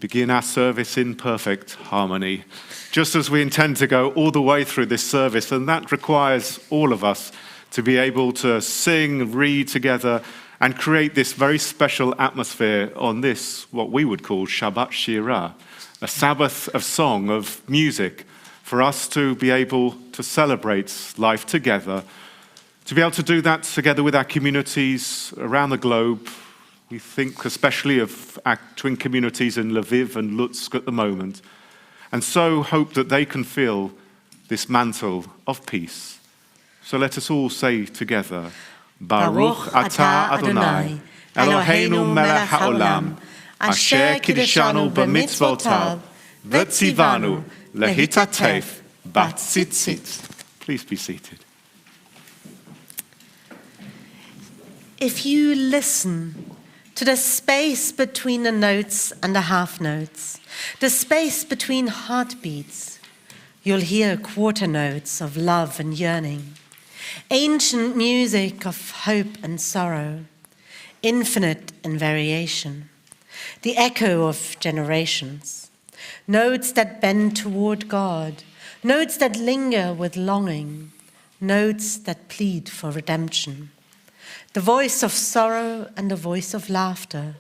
Begin our service in perfect harmony, just as we intend to go all the way through this service, and that requires all of us to be able to sing, read together, and create this very special atmosphere on this, what we would call Shabbat Shirah, a Sabbath of song, of music, for us to be able to celebrate life together, to be able to do that together with our communities around the globe. We think especially of our twin communities in Lviv and Lutsk at the moment, and so hope that they can feel this mantle of peace. So let us all say together, Baruch atah Adonai, Eloheinu melech haolam, asher kiddushanu b'mitzvotav, v'tzivanu lehitatef batzitzit. Please be seated. If you listen to the space between the notes and the half notes, the space between heartbeats, you'll hear quarter notes of love and yearning, ancient music of hope and sorrow, infinite in variation, the echo of generations, notes that bend toward God, notes that linger with longing, notes that plead for redemption. The voice of sorrow and the voice of laughter,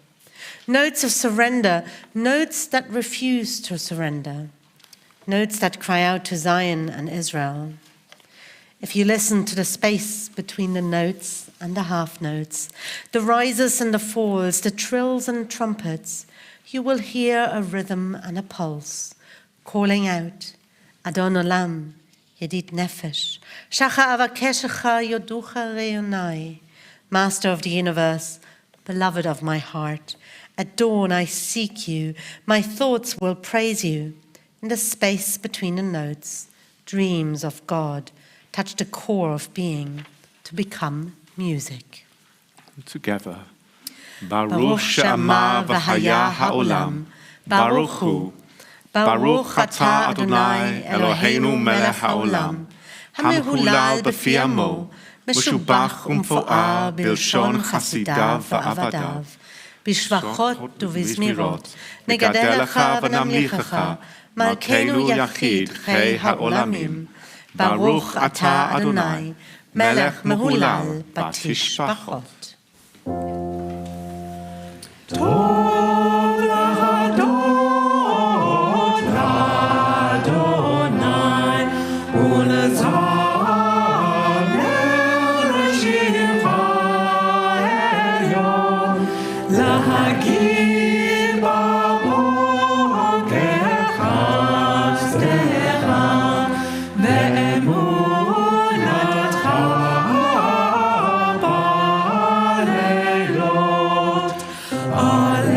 notes of surrender, notes that refuse to surrender, notes that cry out to Zion and Israel. If you listen to the space between the notes and the half notes, the rises and the falls, the trills and trumpets, you will hear a rhythm and a pulse, calling out, Adon Olam, Yedid Nefesh, Shacha Avakeshecha Yoducha Reunai, Master of the universe, beloved of my heart, at dawn I seek you, my thoughts will praise you. In the space between the notes, dreams of God touch the core of being to become music. Together. Baruch she'amar v'haya ha'olam, Baruch hu, Baruch atah Adonai Eloheinu melech ha'olam, hamehulal b'fi amo, משובח ומפואר בלשון חסידיו ועבדיו, בשבחות ובזמירות, נגדל לך ונמליכך, מלכנו יחיד חי העולמים, ברוך אתה אדוני, מלך מהולל בתשבחות. טוב להודות לאדוני ולזכור All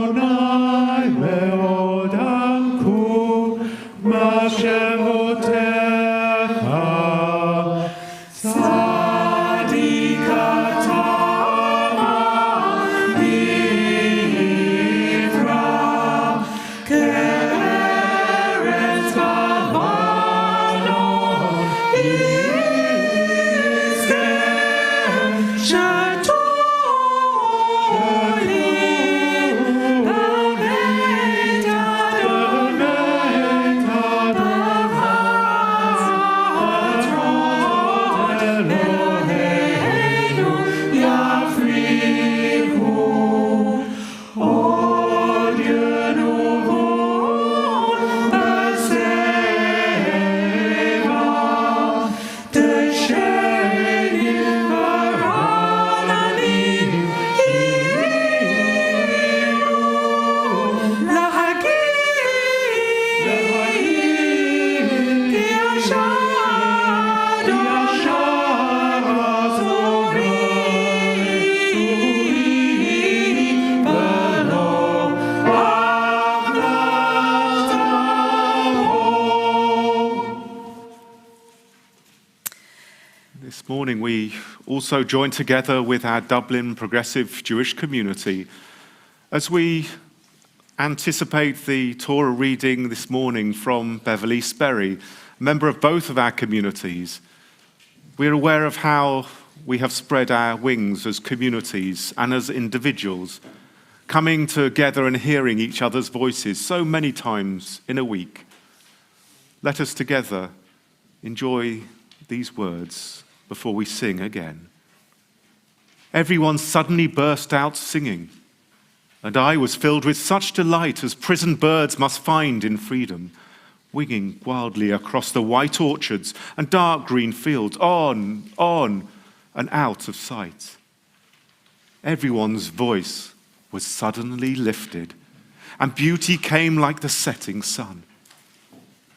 Adonai me'od amku ma'shevotecha tzadik ata ma'ivra ke'eretz bavalo yizkeh This morning we also join together with our Dublin Progressive Jewish community as we anticipate the Torah reading this morning from Beverly Sperry, a member of both of our communities. We're aware of how we have spread our wings as communities and as individuals, coming together and hearing each other's voices so many times in a week. Let us together enjoy these words before we sing again. Everyone suddenly burst out singing, and I was filled with such delight as prisoned birds must find in freedom, winging wildly across the white orchards and dark green fields, on, and out of sight. Everyone's voice was suddenly lifted, and beauty came like the setting sun.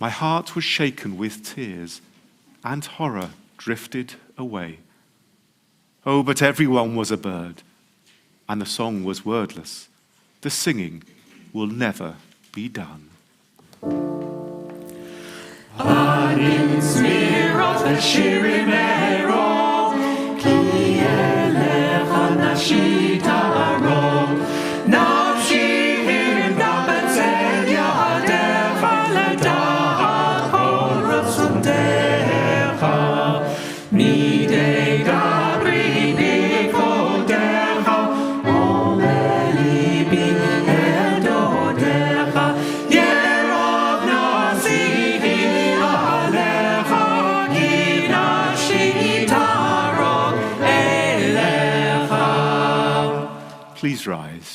My heart was shaken with tears, and horror drifted away. Oh, but everyone was a bird, and the song was wordless. The singing will never be done. Anim smirot v'shirim me'erov, ki elecha nafshi ta'arov, nafshi hirda b'tzel yadecha leda'at kol ratzonecha, midei gabri b'kodecha, ole libi edodecha, yerov nafsi alecha, ki nafshi ta'arov elecha. Please rise.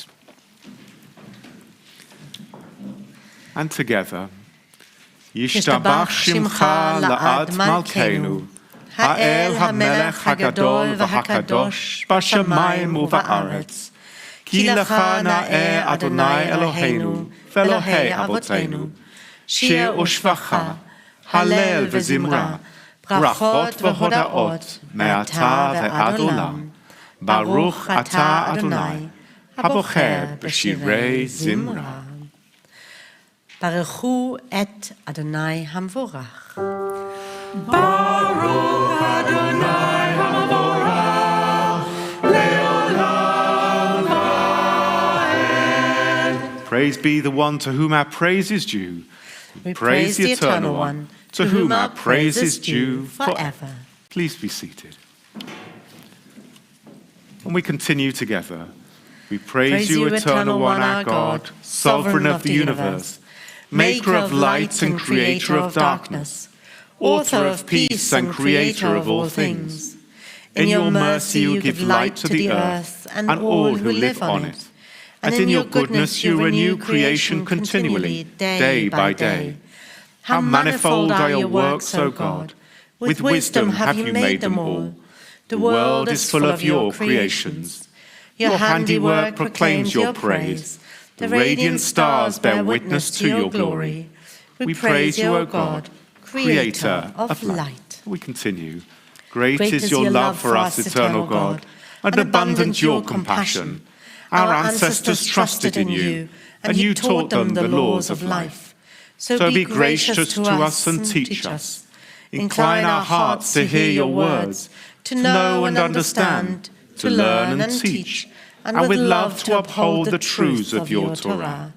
And together, Yishtabach Shimcha La'ad Malkeinu, Ha'el HaMelech HaGadol VaHaKadosh, B'Shamayim u'Ba'aretz, Ki Lecha Na'eh Adonai Eloheinu, V'Elohei Avotenu, Shir u'Shvacha, Hallel v'Zimra, Brachot v'Hodaot, Me'ata ve'ad olam, Baruch Ata Adonai, Habocher b'Shirei Zimra. Baruchu et Adonai Hamvorach. Baruch Adonai Hamvorach, Le'olam va'ed. Praise be the one to whom our praise is due. We praise the Eternal One, to whom our praise is due forever. Please be seated. And we continue together. We praise you, Eternal One, our God, Sovereign of the universe, Maker of light and Creator of darkness, Author of peace and Creator of all things. In your mercy you give light to the earth and all who live on it. And in your goodness you renew creation continually, day by day. How manifold are your works, O God! With wisdom have you made them all. The world is full of your creations. Your handiwork proclaims your praise. The radiant stars bear witness to your glory. We praise you, O God, Creator of light. We continue. Great is your love for us, eternal God, and abundant your compassion. Our ancestors trusted in you, and you taught them the laws of life. So be gracious to us and teach us. Incline our hearts to hear your words, to know and understand, to learn and teach, and with love to uphold the truths of your Torah.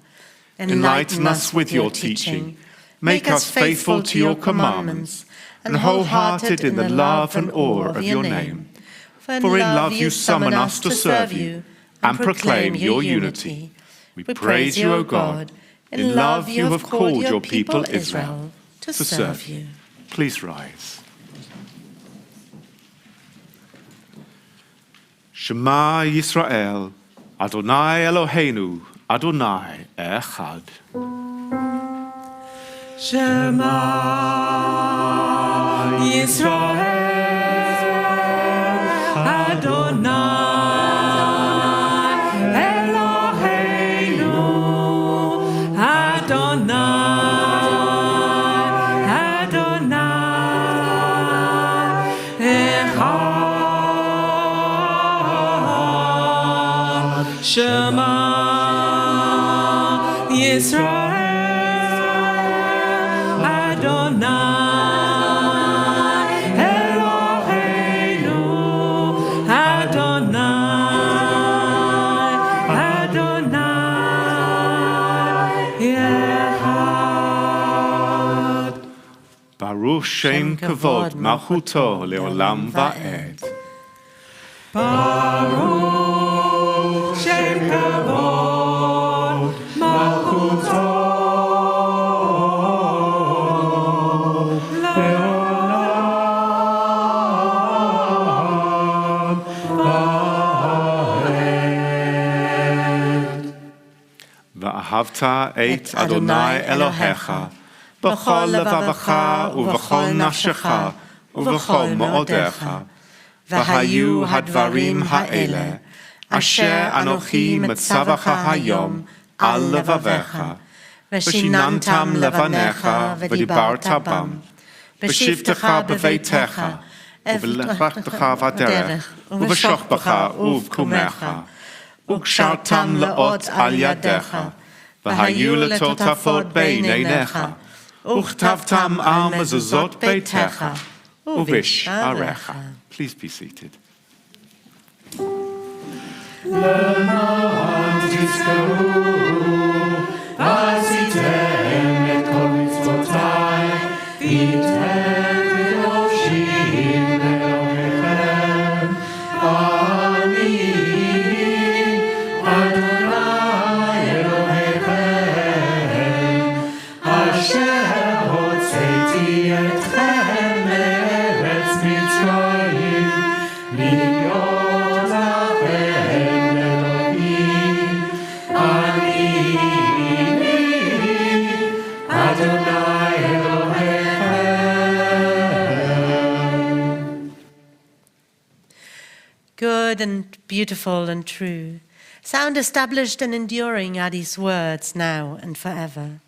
Enlighten us with your teaching. Make us faithful to your commandments, and wholehearted in the love and awe of your name. For in love you summon us to serve you and proclaim your unity. We praise you, O God. In love you have called your people Israel to serve you. Please rise. Shema Yisrael, Adonai Eloheinu, Adonai Echad. Shema Yisrael, Adonai Eloheinu, Adonai, Adonai Echad. Shema Yisrael, Baruch Shem Kavod Malchuto Leolam Va'ed. Baruch Shem Kavod Malchuto Leolam Va'ed. Va'ahavta et Adonai Elohecha B'chol levavecha u'v'chol nafshecha u'v'chol mo'odecha. V'hayu hadvarim ha'ele asher anochi metzavacha hayom al levavecha. V'shinantam levanecha v'dibarta bam. V'shivtecha b'veitecha u'v'lechachtecha v'derech u'v'shochbecha u'v'kumecha. U'kshartam le'ot al yadecha v'hayu letotafot beineinecha. Uchtavtam al mezuzot beitecha, uvish arecha. Please be seated. Good and beautiful and true, sound established and enduring are these words now and forever.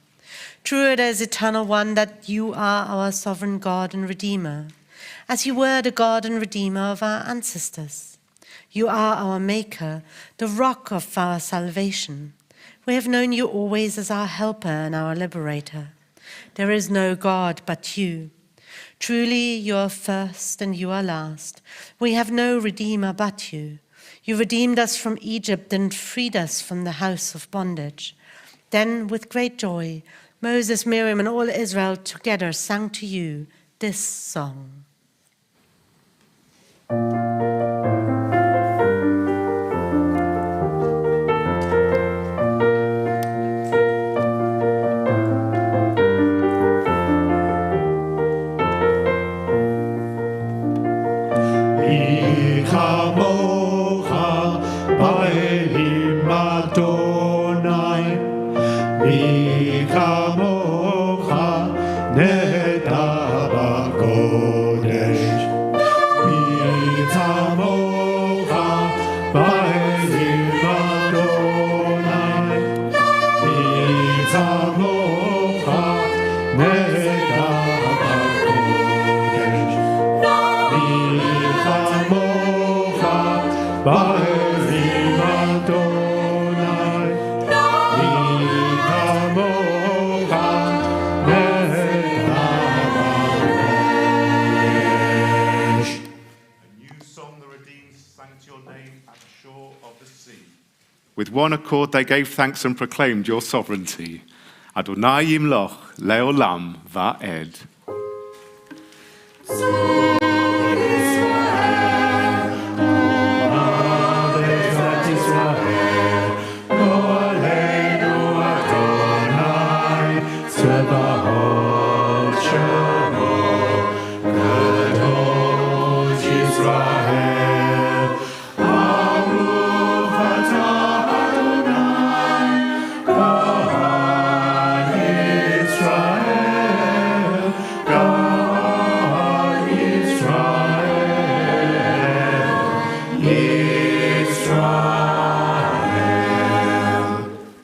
True it is, Eternal One, that you are our sovereign God and Redeemer, as you were the God and Redeemer of our ancestors. You are our Maker, the rock of our salvation. We have known you always as our helper and our liberator. There is no God but you. Truly, you are first and you are last. We have no Redeemer but you. You redeemed us from Egypt and freed us from the house of bondage. Then, with great joy, Moses, Miriam, and all Israel together sang to you this song. one accord they gave thanks and proclaimed your sovereignty. Adonai Yimloch, Leolam Va'ed.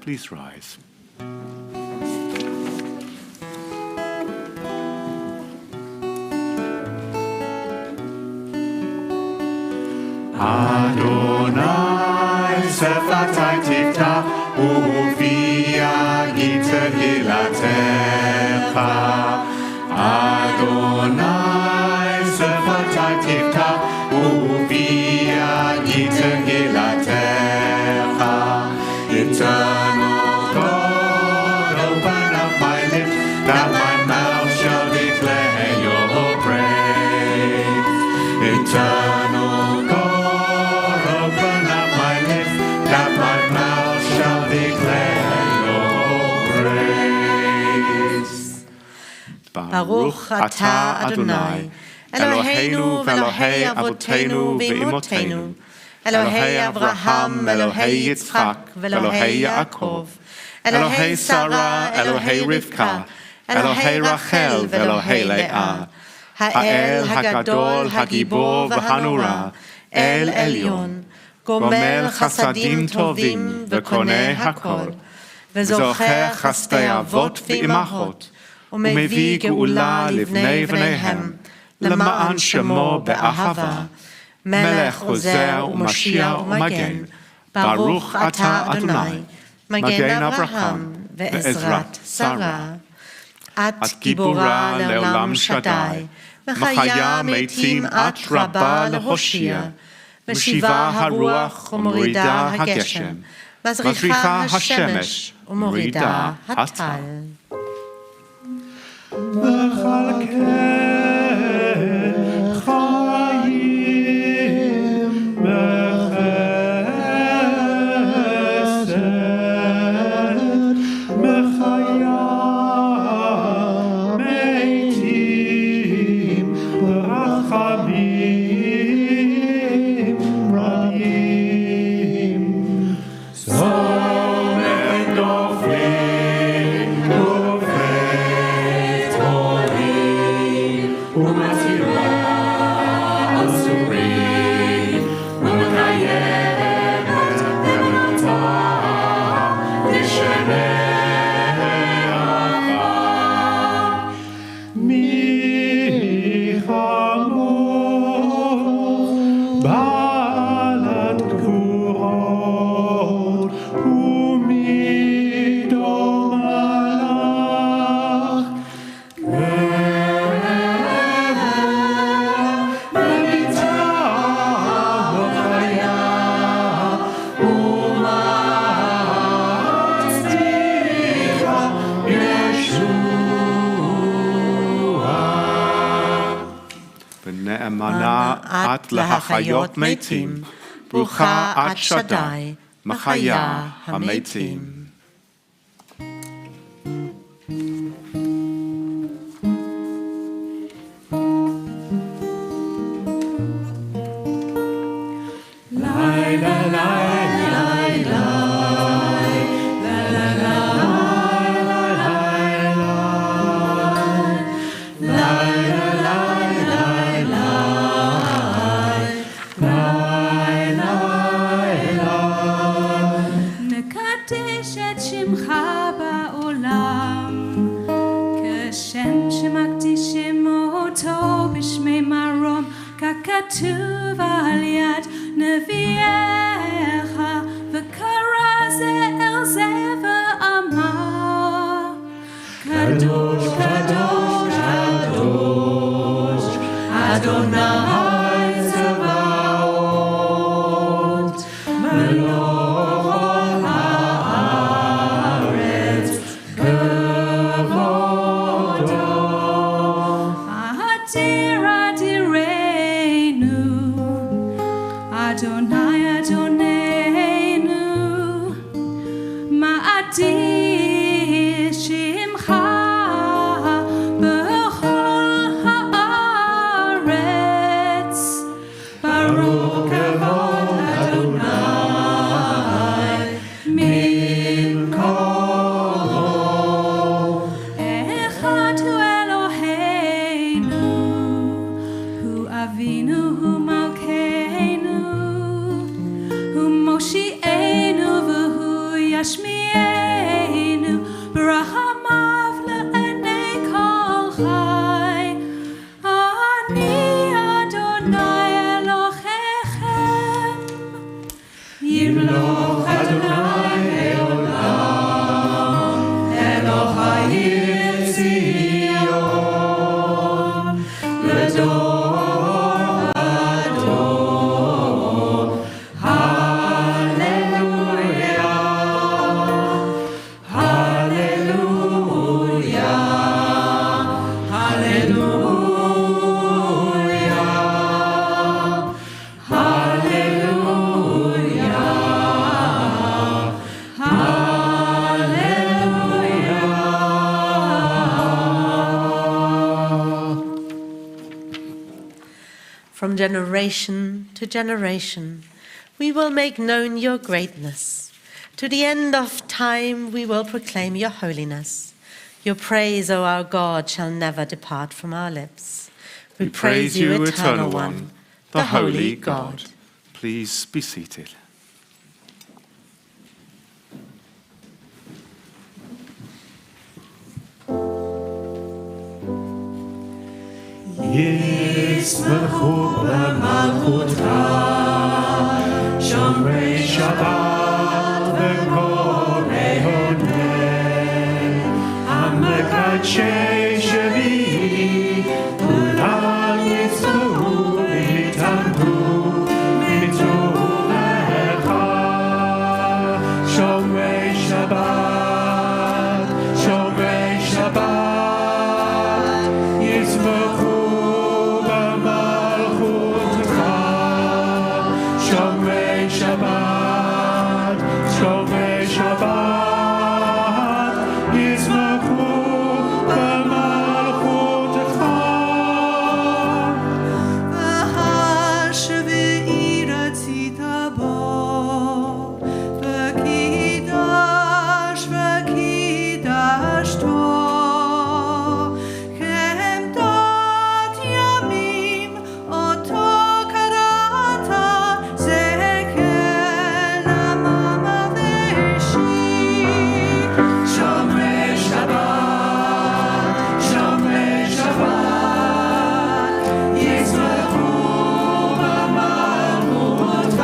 Please rise. Adonai sefatai tiftach uviagit hilatecha. Adonai sefatai tiftach uviagit hilatecha. Eternal God, open up my lips, that my mouth shall declare your praise. Eternal God, open up my lips, that my mouth shall declare your praise. Baruch atah Adonai, Eloheinu ve'Elohei avotenu ve'imotenu, Elohei Avraham, Elohei Yitzchak, Elohei Yaakov, Elohei Sarah, Elohei Rivka, Elohei Rachel, Elohei Leah, Ha'el Hagadol, Hagibor v'Hanura, El Elyon, Gomel Chasadim Tovim v'Koneh Hakol, V'zocher Chasdei Avot v'Imachot, U'mevii Geula livnei v'neihem, Lema'an Shemo be'ahava, Melech Ozer u'Mashiach u'Magen, Baruch atah Adonai, Magen Avraham ve'ezrat Sarah. At Gibora le'olam Shaddai, Mechaya meitim at Rabba lehoshia, Meshiva haruach u'morida hageshem, Mazricha hashemesh u'morida hatal. at lahachayot meitim, brucha at Shaddai, machaya hameitim. כתוב על יד נביאך, וקרא זה אל זה ואמר, קדוש, קדוש, קדוש, אדוני צבאות, מלוך מקדיש שמך בכל הארץ. ברוך כבוד אדוני מן כל. אחד הוא אלוהינו, הוא אבינו, הוא מלכנו, הוא מושיענו והוא ישמיענו, ברחמיו לעיני כל חי. אני אדוני אלוהיכם, ימלוך אדוני לעולם, אלוהי ציון, לדור ודור. הללויה, הללויה, הללויה, hallelujah. From generation to generation, we will make known your greatness. To the end of time, we will proclaim your holiness. Your praise, O our God, shall never depart from our lips. We praise you, Eternal One, the Holy God. Please be seated. ישמחו במלכותך, שומרי שבת וקוראי הונג, המקדשי שביעי, כולם יצאו ויתענגו מטובתך. שומרי שבת, שומרי שבת, ישמחו במלכותך. שומרי שבת, שומרי שבת, ישמחו במלכותך. והשביעי רצית בו, וקידש וקידשתו, כעמדת ימים אותו קראת, זה כן עממה ואישי. שומרי שבת, שומרי שבת, ישמחו במלכותך.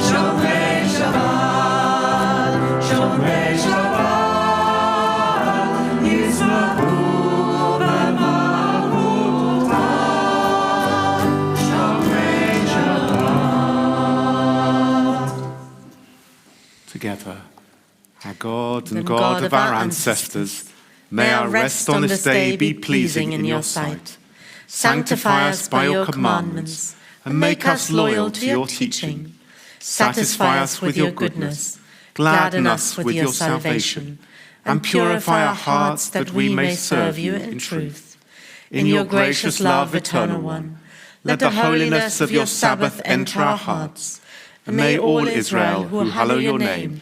שומרי שבת, שומרי שבת, ישמחו במלכותך. שומרי שבת. Together, our God and God of our ancestors, may our rest on this day be pleasing in your sight. Sanctify us by your commandments, and make us loyal to your teaching. Satisfy us with your goodness, gladden us with your salvation, and purify our hearts that we may serve you in truth. In your gracious love, Eternal One, let the holiness of your Sabbath enter our hearts, and may all Israel who hallow your name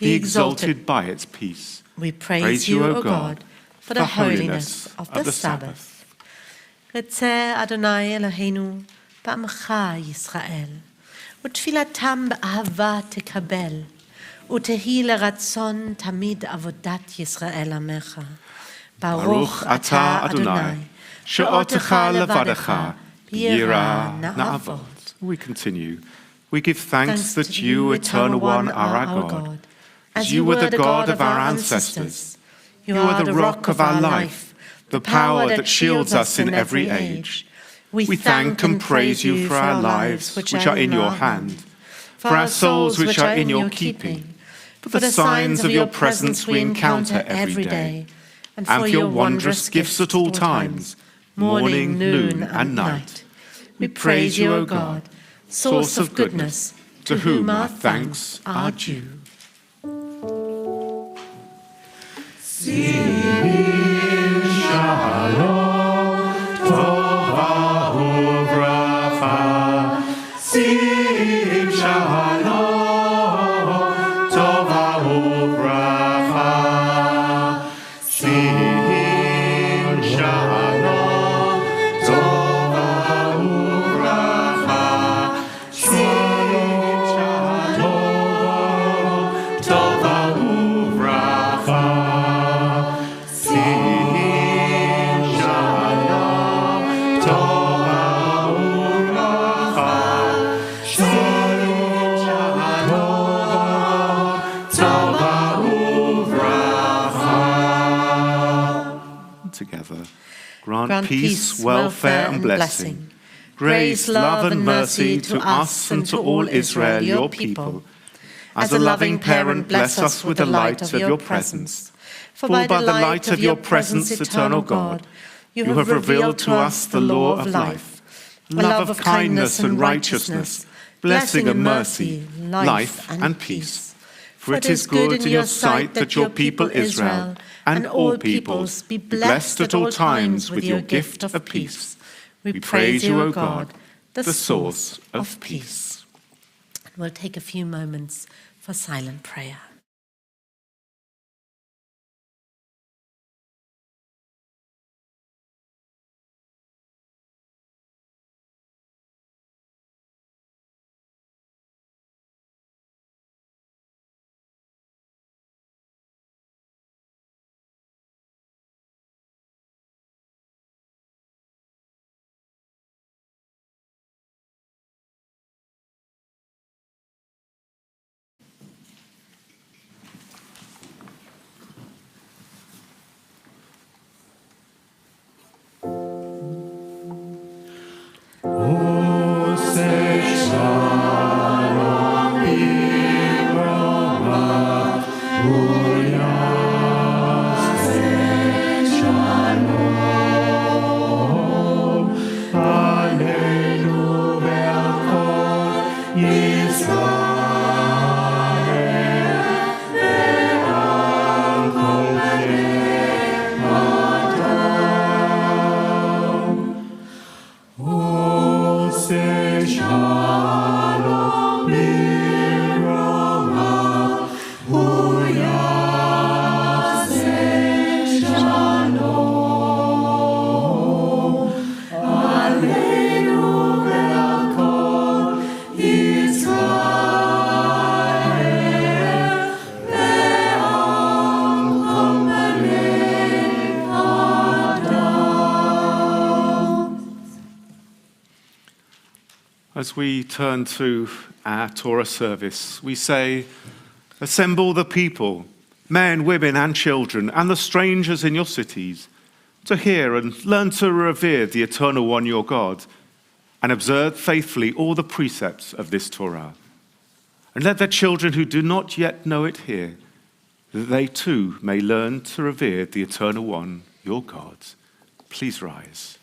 be exalted by its peace. We praise you, O God, for the holiness of the Sabbath. רצה אדוני אלוהינו בעמך ישראל, ותפילתם באהבה תקבל, ותהי לרצון תמיד עבודת ישראל עמך. ברוך אתה אדוני, שאותך לבדך, ביראה נעבוד. We continue. We give thanks that you, Eternal One, are our God. As you were the God of our ancestors, you are the rock of our life, the power that shields us in every age. We thank and praise you for our lives, which are in your hand, for our souls, which are in your keeping, for the signs of your presence we encounter every day, and for your wondrous gifts at all times, morning, noon, and night. We praise you, O God, source of goodness, to whom our thanks are due. Grant peace, welfare, and blessing. Grace, love, and mercy to us and to all Israel, your people. As a loving parent, bless us with the light of your presence. For by the light of your presence, eternal God, you have revealed to us the law of life, love of kindness and righteousness, blessing and mercy, life and peace. For it is good in your sight that your people Israel and all peoples be blessed at all times with your gift of peace. We praise you, O God, the source of peace. We'll take a few moments for silent prayer. As we turn to our Torah service, we say, assemble the people, men, women, and children, and the strangers in your cities, to hear and learn to revere the Eternal One, your God, and observe faithfully all the precepts of this Torah. And let the children who do not yet know it hear, that they too may learn to revere the Eternal One, your God. Please rise.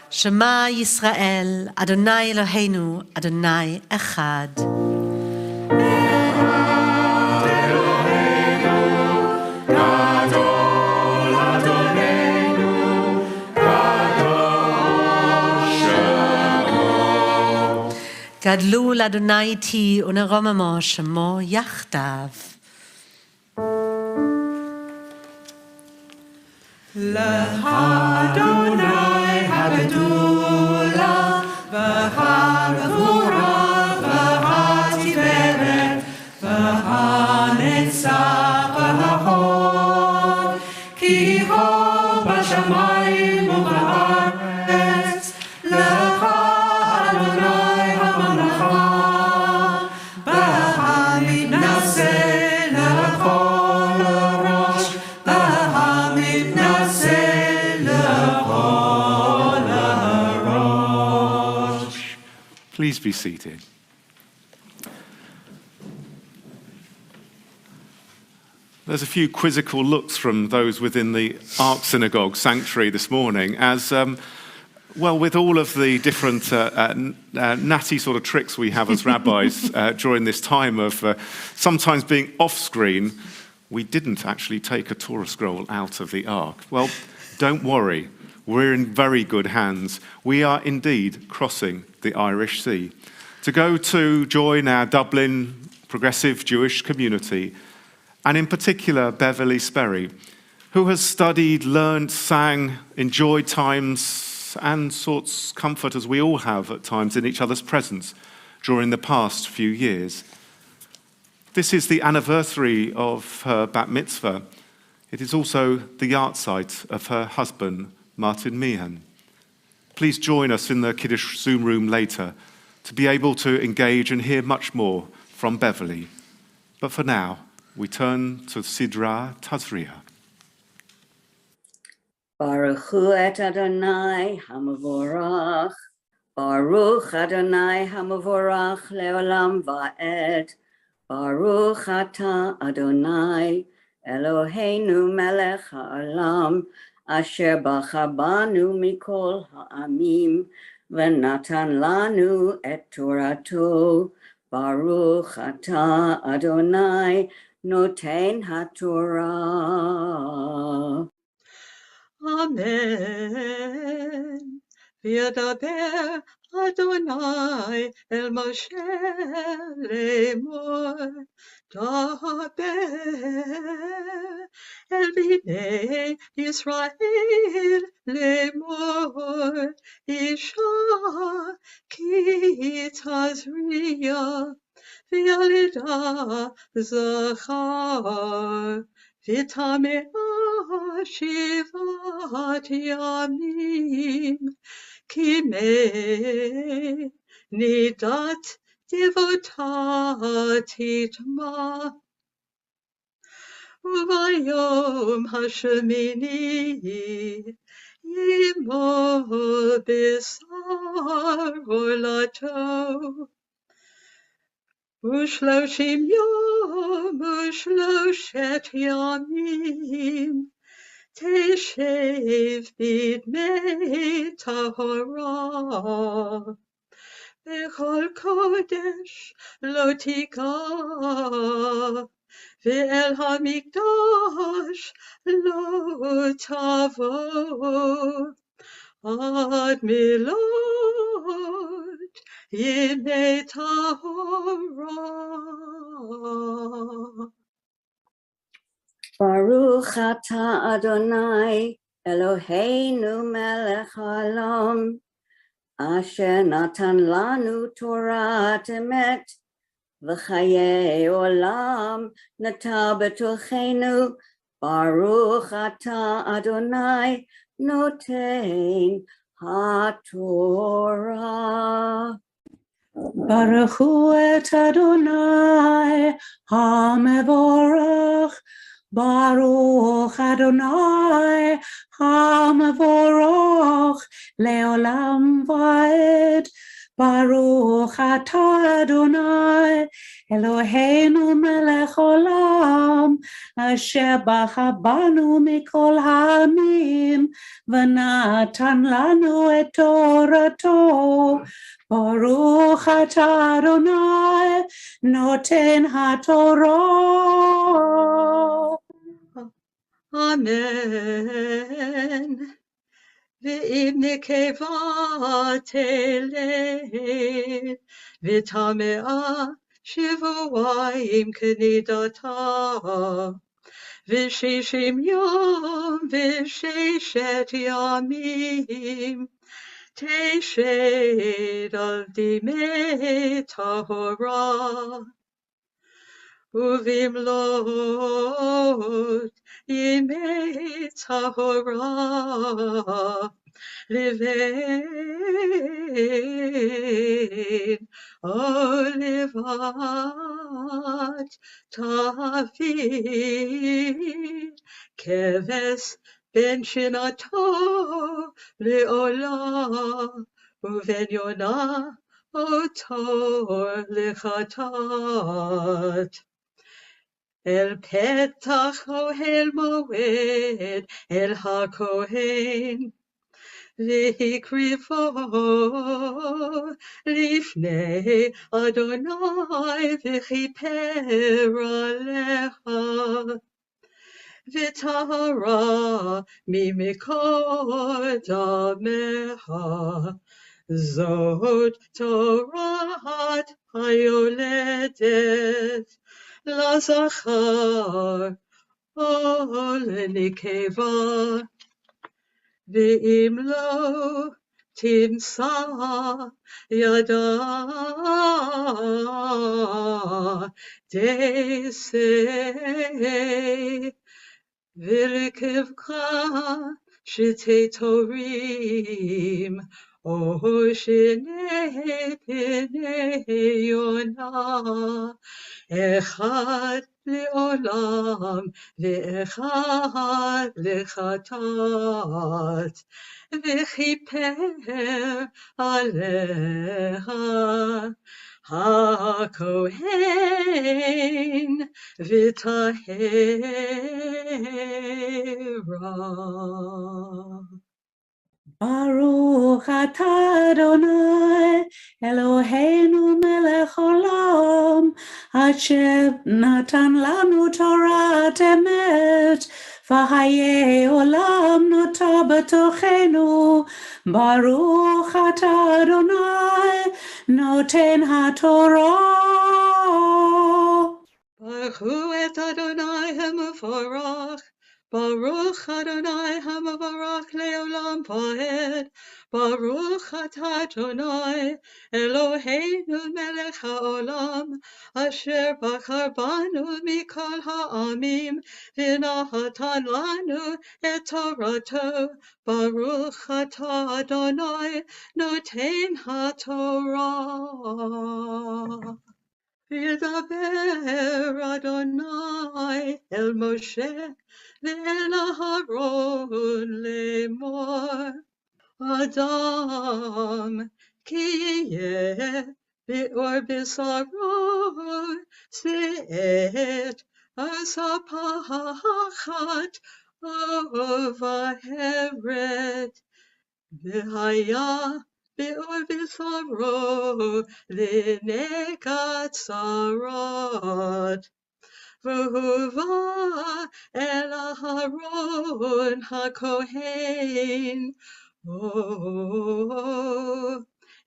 Shema Yisrael, Adonai Eloheinu, Adonai Echad. Gadlu l'Adonai iti uneromamo shemo yachdav. L'Adonai hagedula v'hagavura v'hatiferet v'hanetzach v'hahod ki ho b'shamayim u'ba'aretz l'cha Adonai ha'malacha b'hamidnaseh l'chol rosh b'hamidnaseh l'chol rosh. Please be seated. There's a few quizzical looks from those within the Ark Synagogue sanctuary this morning as, well, with all of the different natty sort of tricks we have as rabbis during this time of sometimes being off-screen, we didn't actually take a Torah scroll out of the Ark. Well, don't worry, we're in very good hands. We are indeed crossing the Irish Sea to go to join our Dublin progressive Jewish community, and in particular Beverly Sperry, who has studied, learned, sang, enjoyed times and sought comfort, as we all have at times, in each other's presence during the past few years. This is the anniversary of her bat mitzvah. It is also the yahrzeit of her husband, Martin Meehan. Please join us in the Kiddush Zoom room later to be able to engage and hear much more from Beverly. But for now, we turn to Sidra Tazria. Baruch Hu et Adonai Hamavorach. Baruch Adonai Hamavorach leolam va'ed. Baruch Ata Adonai Eloheinu melech ha'olam asher bachar mikol ha'amim v'natan lanu et Torato. Baruch Ata Adonai Noten HaTorah. Amen. V'yadaber Adonai el Moshe lemor. Daber el bnei Yisrael lemor. Isha ki tazria v'yalida zachar. V'tamea shivat yamim kimei nidat devotati tma uvayom hashemini yimo bisar orlato Ushloshim yom, ushloshet yamim, teshev b'dmei tahora. Bechol kodesh lo tikah, ve'el hamikdash lo tavo. Ad milot yimei tahora. Baruch Ata Adonai Eloheinu melech haolam asher natan lanu Torah emet v'chayei olam nata b'tochenu. Baruch Ata Adonai Noten HaTorah. Baruch Hu et Adonai HaMevorach. Baruch Adonai HaMevorach leolam va'ed. Baruch Ata Adonai Eloheinu melech olam asher bachar banu mikol ha'amim v'natan lanu et Torato. Baruch Ata Adonai Noten HaTorah. Amen. Ve'im nekeva teled, v'tamea shivuayim knidata, v'shishim yom v'sheshet yamim, teshed al dimei tahora. Uvimlot yimei tahora livein olivat tavi keves ben shinato leolam uven yonah otor lechatat. אל פתח אוהל מועד, אל הכהן, והקריבו לפני אדוני, וכיפר עליך, וטהרה ממקור דמך. זאת תורת היולדת לזכר או לנקבה, ואם לא תמצא ידה תעשה, ורכבך שתי תורים, או שני פני יונה, אחד לעולם ואחד לחטאת, וכיפר עליה הכהן וטהרה. Baruch atah Adonai Eloheinu melech olam, asher natan lanu Torat emet, v'hayei olam nota b'tochenu. Baruch atah Adonai noten haTorah. Baruch et Adonai hamavarach, Baruch Adonai hamavarach leolam vaed, Baruch atah Adonai Eloheinu melech haolam, asher bachar banu mikol ha'amim, v'natan lanu et Torato. Baruch atah Adonai noten haTorah. וידבר אדוני אל משה ואל אהרון לאמור, אדם כי יהיה באור בשרו שאת הספחת ובהרת, והיה באור בשרו לנגד צרות, והובא אל אהרון הכהן,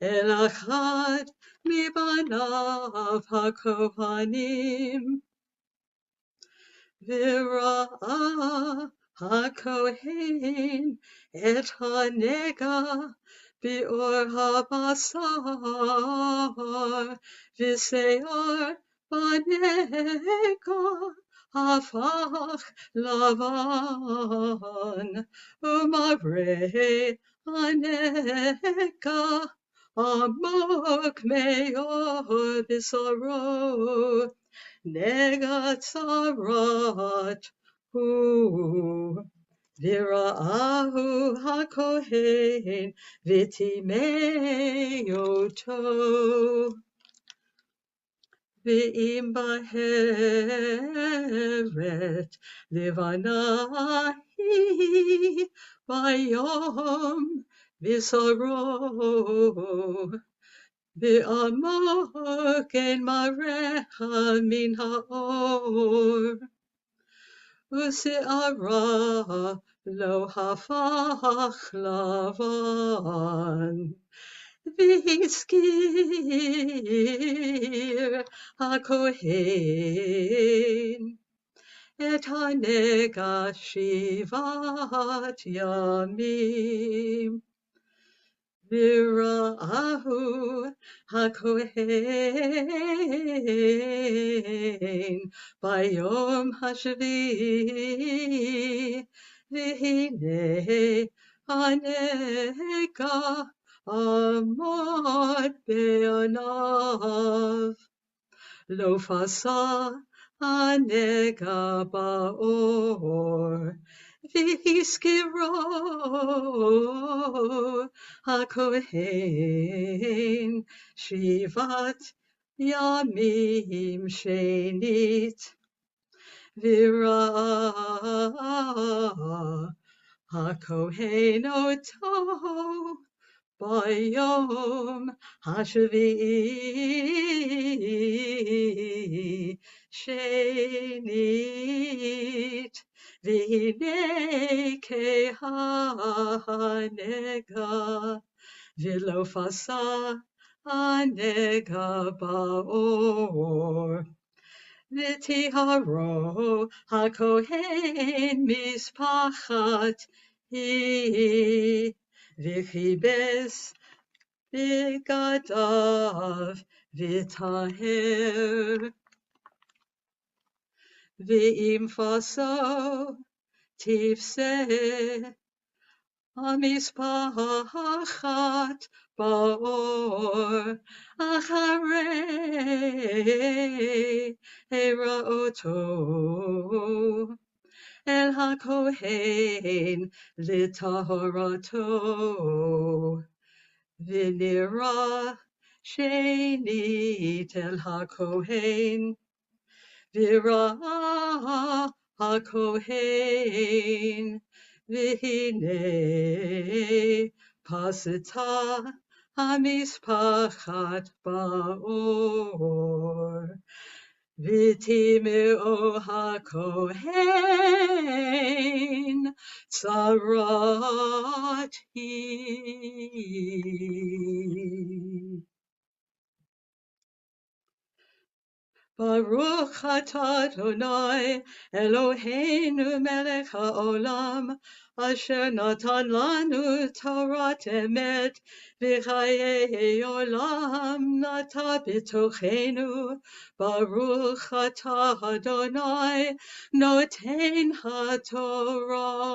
אל אחד מבניו הכהנים, וראה הכהן את הנגע באור הבשר, ושיער בנגע הפך לבן, ומראה הנגע עמוק מאוד בשרו, נגע צרת הוא. וראהו הכהן וטימא אותו, ואם בהרת לבנה היא ביום בשרו, ועמוק אין מראה מן האור, ושערה לא הפך לבן, והזכיר הכהן את הנגע 7 ימים. וראהו הכהן ביום השביעי, והנה הנגע עמוד בעיניו, לא פסע הנגע באור, והזכירו הכהן 7 ימים שנית. v'ra hakohen oto bayom hashvi'i shenit v'hinei kehanega v'lo fasa hanega ba'or v'tiharo hakohen mispachat hi v'chibes bigadav v'taher v'im faso tifseh hamispachat ba'or acharei heraoto el hakohen l'tahorato v'nira shenit el hakohen v'ra hakohen v'hinei pasita hamispachat ba'or v'timeo hakohen tzarat hi. Baruch atah Adonai Eloheinu melech haolam asher natan lanu Torah emet v'chayei olam nata b'tochenu. Baruch atah Adonai noten haTorah.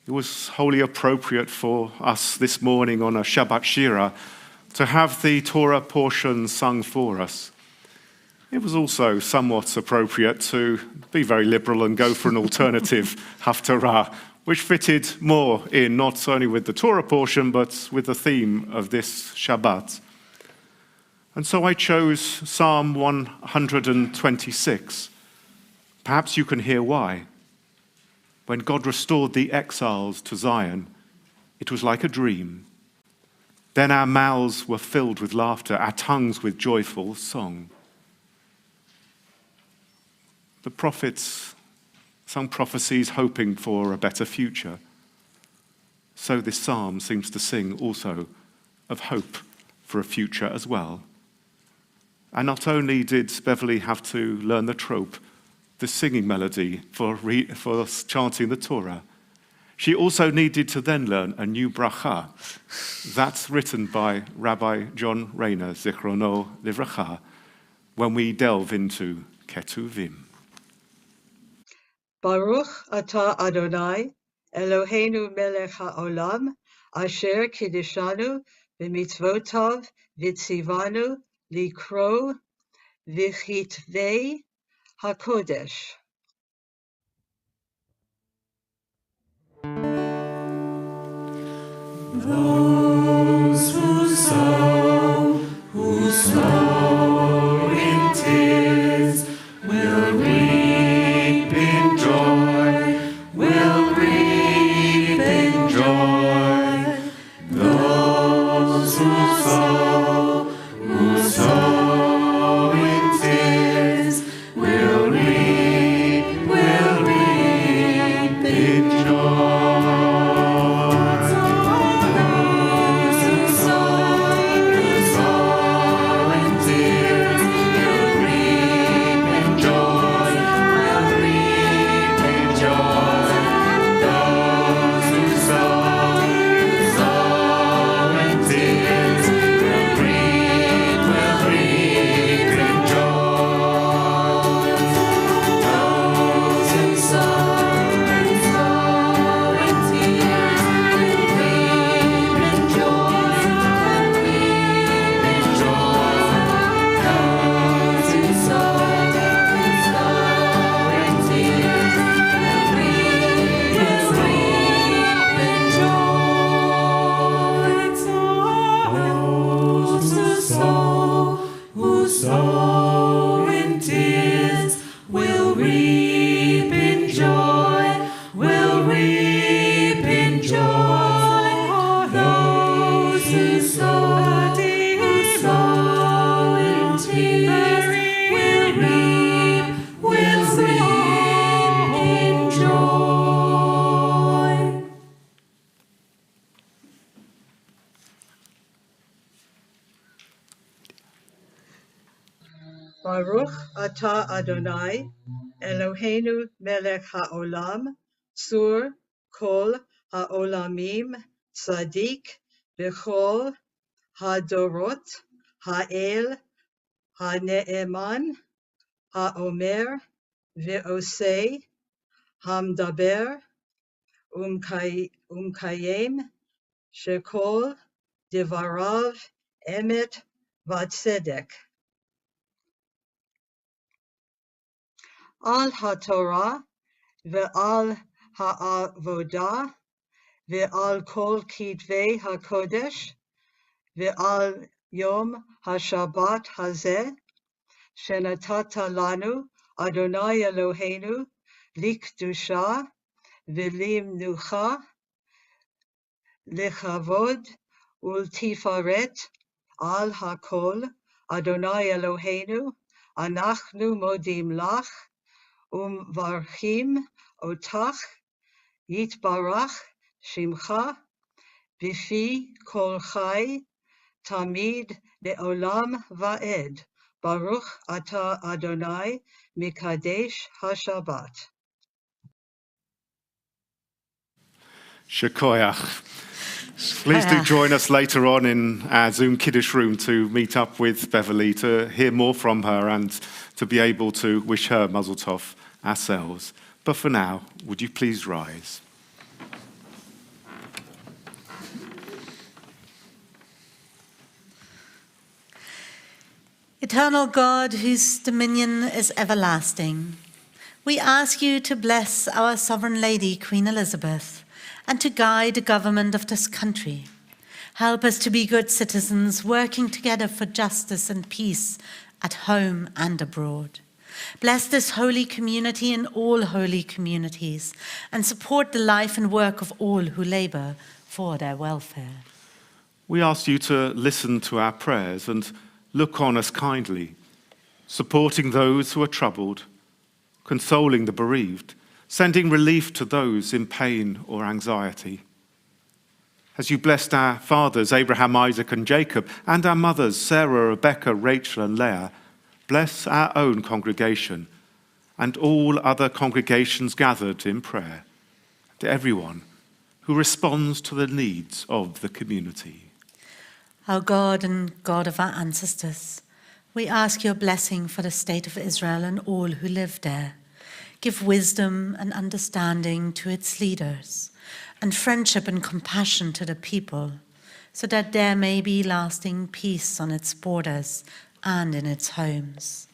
It was wholly appropriate for us this morning on a Shabbat Shira to have the Torah portion sung for us. It was also somewhat appropriate to be very liberal and go for an alternative Haftarah, which fitted more in not only with the Torah portion, but with the theme of this Shabbat. And so I chose Psalm 126. Perhaps you can hear why. When God restored the exiles to Zion, it was like a dream. Then our mouths were filled with laughter, our tongues with joyful song. The prophets sung prophecies hoping for a better future. So this psalm seems to sing also of hope for a future as well. And not only did Beverly have to learn the trope, the singing melody for chanting the Torah, she also needed to then learn a new bracha. That's written by Rabbi John Rayner, Zichrono Livracha, when we delve into Ketuvim. Baruch atah Adonai Eloheinu melech haolam asher kiddishanu b'mitzvotav v'tzivanu likro v'chitvei hakodesh. Those who sow in tears will reap in joy, will Baruch atah Adonai, Eloheinu melech haolam, Tzur kol haolamim, Tzadik b'chol hadorot, Ha'el, Ha'ne'eman, Ha'omer, Ve'osei, Hamdaber, Umkayem, Shekol, Devarav, Emet, Vatzedek. Al HaTorah, Ve'al Ha'avodah, Ve'al Kol Kitvei HaKodesh, Ve'al Yom HaShabbat Hazeh, Shenatata Lanu, Adonai Eloheinu, Likdusha, Ve'limnucha, Lechavod, Ultifaret, Al HaKol, Adonai Eloheinu, Anachnu Modim Lach, Varchim Otach, Yitbarach, Shimcha, Bifi Kol Chai, Tamid Le'olam Va'ed, Baruch Atah Adonai, Mikadesh HaShabbat. Shekoyach. Please do join us later on in our Zoom Kiddush room to meet up with Beverly, to hear more from her and to be able to wish her Mazel Tov ourselves. But for now, would you please rise? Eternal God, whose dominion is everlasting, we ask you to bless our sovereign lady, Queen Elizabeth, and to guide the government of this country. Help us to be good citizens, working together for justice and peace at home and abroad. Bless this holy community and all holy communities, and support the life and work of all who labor for their welfare. We ask you to listen to our prayers and look on us kindly, supporting those who are troubled, consoling the bereaved, sending relief to those in pain or anxiety. As you blessed our fathers, Abraham, Isaac, and Jacob, and our mothers, Sarah, Rebecca, Rachel, and Leah, bless our own congregation and all other congregations gathered in prayer, to everyone who responds to the needs of the community. Our God and God of our ancestors, we ask your blessing for the state of Israel and all who live there. Give wisdom and understanding to its leaders, and friendship and compassion to the people, so that there may be lasting peace on its borders and in its homes.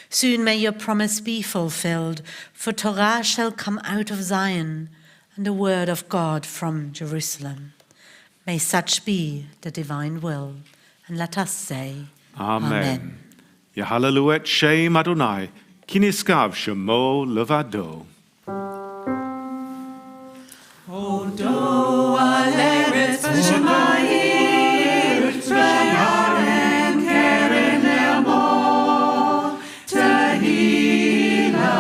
Soon may your promise be fulfilled, for Torah shall come out of Zion, and the word of God from Jerusalem. May such be the divine will, and let us say, Amen. Yahalelu et Shem Adonai, ki niskav shemo levado. Odo al eretz v'shemayim, v'yarem keren le'amor, tehila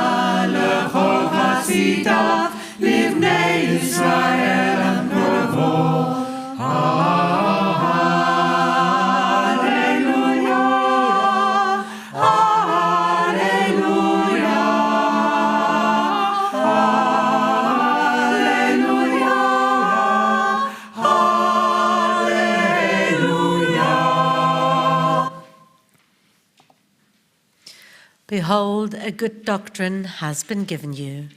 lechol chasidav, livnei Yisrael amrovo. Behold, a good doctrine has been given you.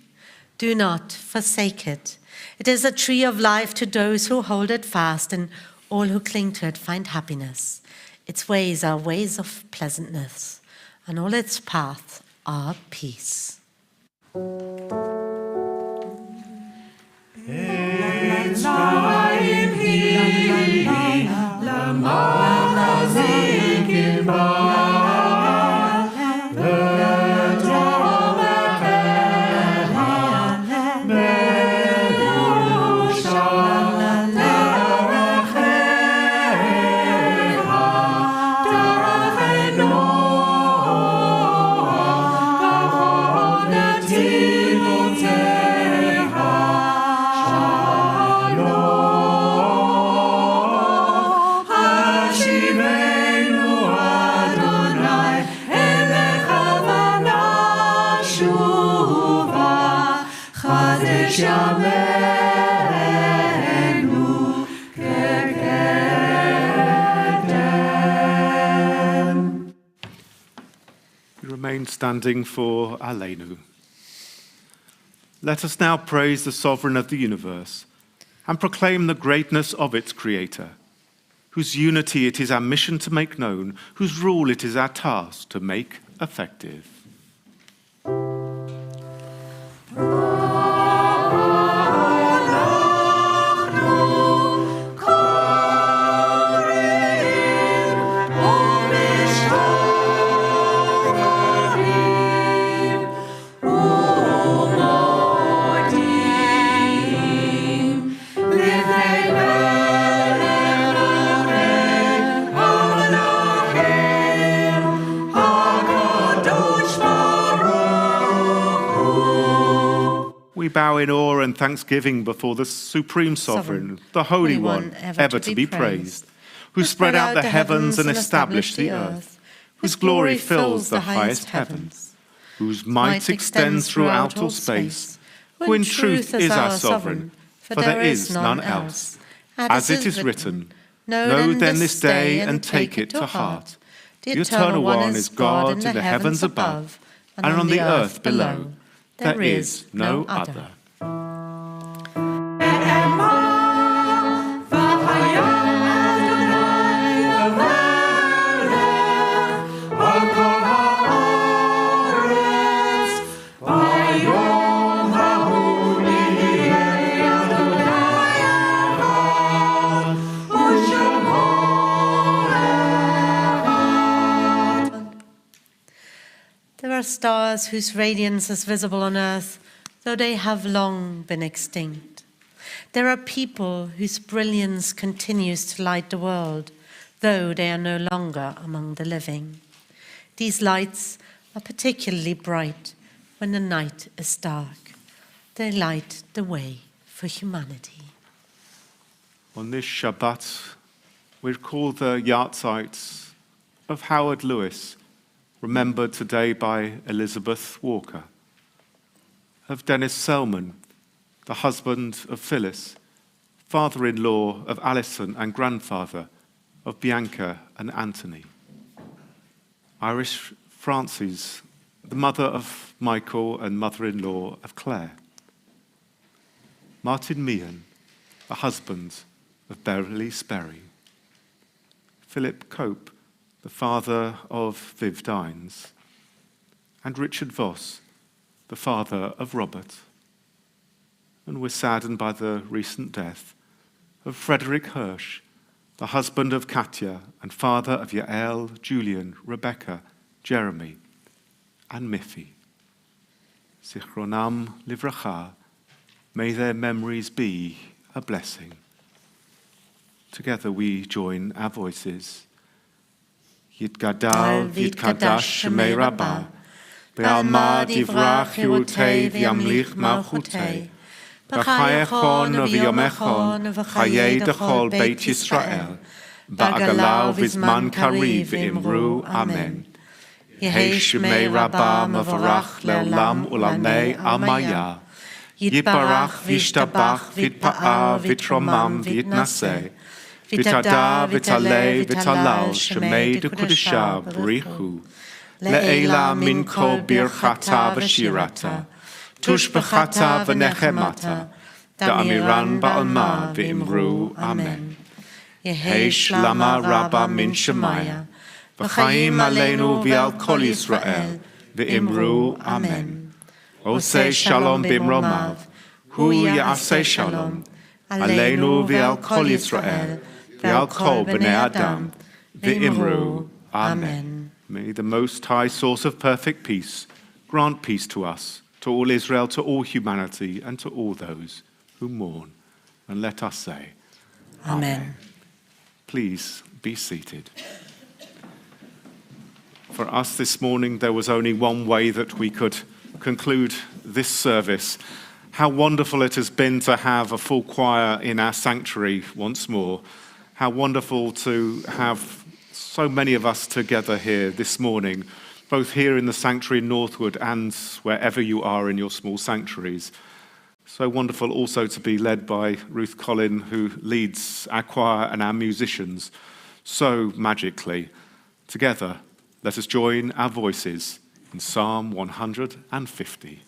Do not forsake it. It is a tree of life to those who hold it fast, and all who cling to it find happiness. Its ways are ways of pleasantness, and all its paths are peace. Shalom. אהובה, חדש ימינו כקדם. We remain standing for Aleinu. Let us now praise the sovereign of the universe and proclaim the greatness of its creator, whose unity it is our mission to make known, whose rule it is our task to make effective. We bow in awe and thanksgiving before the Supreme Sovereign, the Holy One, ever to be praised, who spread out the heavens and established the earth, whose glory fills the highest heavens, whose might extends throughout all space, who in truth is our Sovereign, for there is none else. As it is written, know then this day and take it to heart. The Eternal One is God in the heavens above and on the earth below. There is no other. There are stars whose radiance is visible on earth, though they have long been extinct. There are people whose brilliance continues to light the world, though they are no longer among the living. These lights are particularly bright when the night is dark. They light the way for humanity. On this Shabbat, we recall the yahrzeits of Howard Lewis, remembered today by Elizabeth Walker, of Dennis Selman, the husband of Phyllis, father-in-law of Alison and grandfather of Bianca and Anthony. Irish Frances, the mother of Michael and mother-in-law of Claire. Martin Meehan, the husband of Beverly Sperry. Philip Cope, the father of Viv Dines, and Richard Voss, the father of Robert. And we're saddened by the recent death of Frederick Hirsch, the husband of Katya and father of Yael, Julian, Rebecca, Jeremy, and Miffy. Zichronam livracha, may their memories be a blessing. Together we join our voices. Yitgadal v'yitkadash shemei Rabbah, be'alma divrach Yerutei v'yamlich malchutei, b'chayechon v'yomechon v'chayei dechol Beit Yisrael, ba'agalau v'zman kariv v'imru Amen. Yehei shemei Rabbah mevarach le'olam ulamei almaya, yitbarach v'yishtabach v'yitpa'ah v'yitromam v'yitnaseh, Vitada, vitale, vitalal, shemei de kudisha, b'richu, le'ela min kol birchata v'shirata, tushbechata v'nechemata, da'amiran ba'alma v'imru, Amen. Yehei shlama rabba min shemaya, v'chaim aleinu v'al kol Yisrael, v'imru, Amen. Osei shalom b'imromav, hu ya'asei shalom, aleinu v'al kol Yisrael, V'al kol b'nei Adam, v'imru, Amen. May the Most High, source of perfect peace, grant peace to us, to all Israel, to all humanity, and to all those who mourn. And let us say, Amen. Please be seated. For us this morning, there was only one way that we could conclude this service. How wonderful it has been to have a full choir in our sanctuary once more. How wonderful to have so many of us together here this morning both here in the sanctuary in Northwood and wherever you are in your small sanctuaries. So wonderful also to be led by Ruth Colin, who leads our choir and our musicians so magically. Together, let us join our voices in Psalm 150.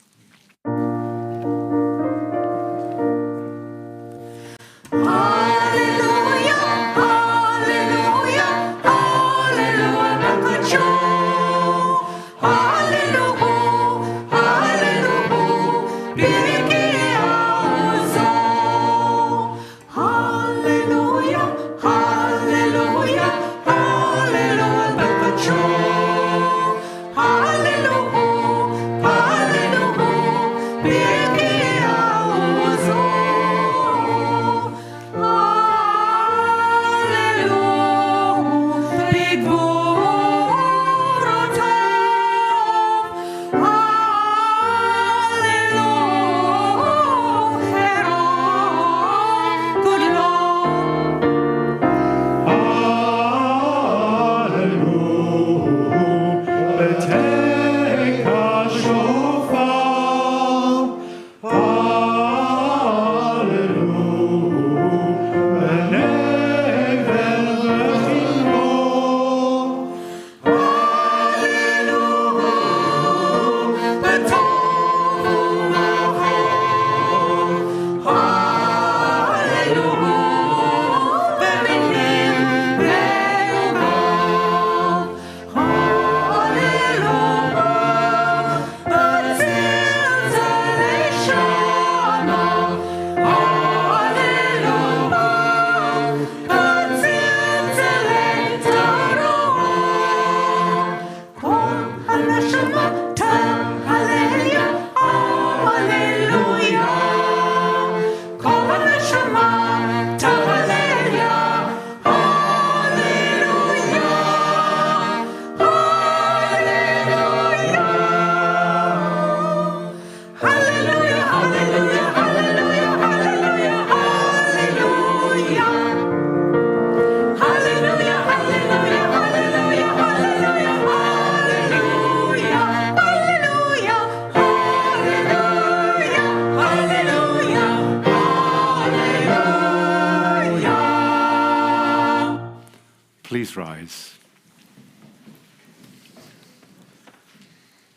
Please rise.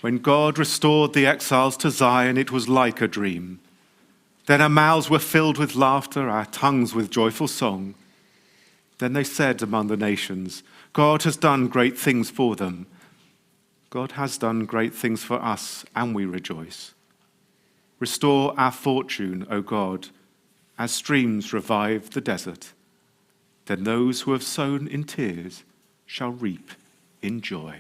When God restored the exiles to Zion, it was like a dream. Then our mouths were filled with laughter, our tongues with joyful song. Then they said among the nations, God has done great things for them. God has done great things for us, and we rejoice. Restore our fortune, O God, as streams revive the desert. Then those who have sown in tears shall reap in joy.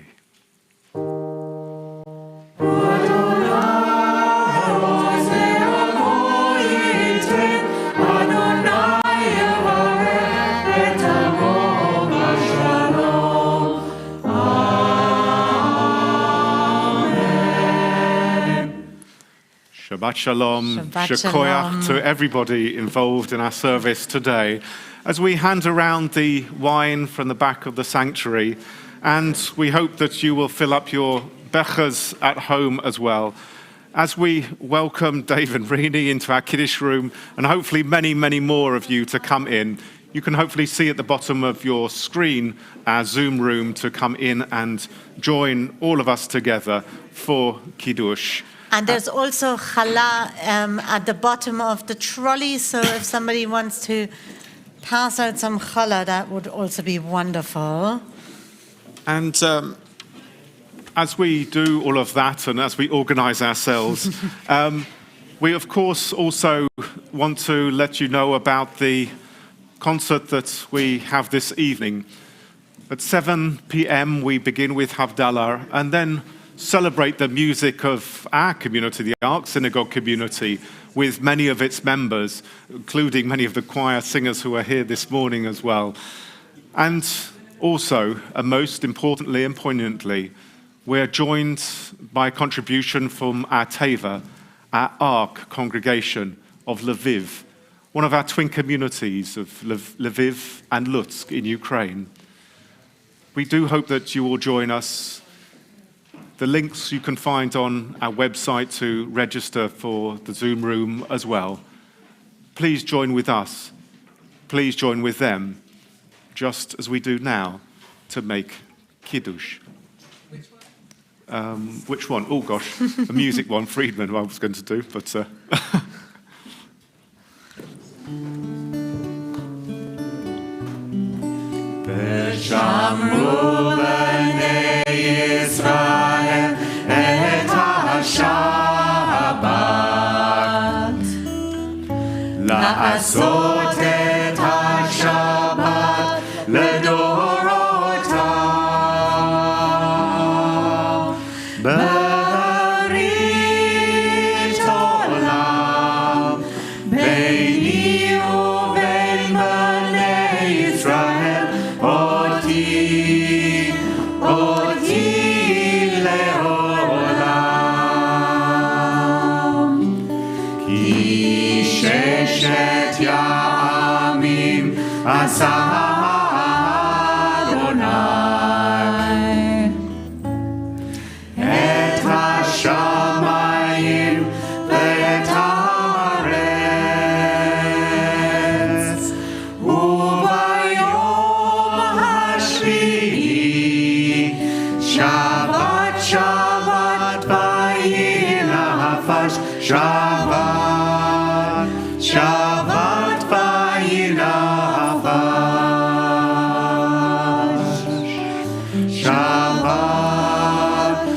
Shabbat Shalom, Shekoyach to everybody involved in our service today. As we hand around the wine from the back of the sanctuary, and we hope that you will fill up your bechers at home as well. As we welcome Dave and Rini into our Kiddush room, and hopefully many, many more of you to come in, you can hopefully see at the bottom of your screen our Zoom room to come in and join all of us together for Kiddush. And there's also challah at the bottom of the trolley, so if somebody wants to pass out some challah, that would also be wonderful. And as we do all of that and as we organize ourselves, we of course also want to let you know about the concert that we have this evening. At 7 p.m. we begin with Havdalah and then celebrate the music of our community, the Ark Synagogue community, with many of its members, including many of the choir singers who are here this morning as well. And also, and most importantly and poignantly, we're joined by a contribution from our Teva, our Ark congregation of Lviv, one of our twin communities of Lviv and Lutsk in Ukraine. We do hope that you will join us The links you can find on our website to register for the Zoom room as well. Please join with us. Please join with them, just as we do now, to make Kiddush. Which one? Oh gosh, a music one, Friedman, I was going to do, but... ושמרו בני ישראל את השבת, לעשות את השבת לדורותם, ברית עולם ביני ובין בני ישראל, אותי לעולם. כי ששת ימים עשה אדוני את השמיים ואת הארץ, וביום השביעי שבת שבת וינפש, שבת שבת וינפש, שבת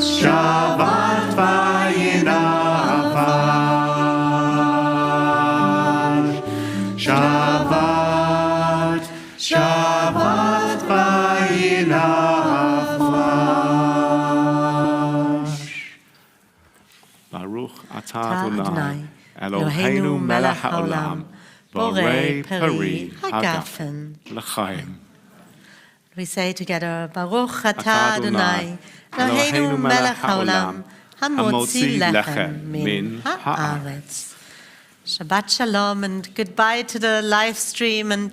שבת וינפש, שבת שבת וינפש. Baruch atah Adonai, Eloheinu melech haolam, borei peri hagafen l'chaim. We say together, Baruch atah Adonai, Eloheinu melech haolam, hamotzi lechem min haaretz. Shabbat shalom and goodbye to the live stream, and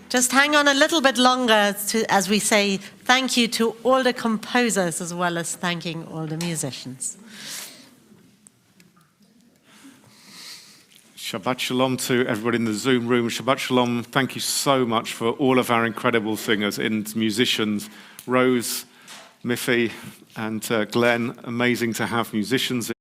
just hang on a little bit longer as we say thank you to all the composers as well as thanking all the musicians. Shabbat shalom to everybody in the Zoom room. Shabbat shalom, thank you so much for all of our incredible singers and musicians. Rose, Miffy and Glenn, amazing to have musicians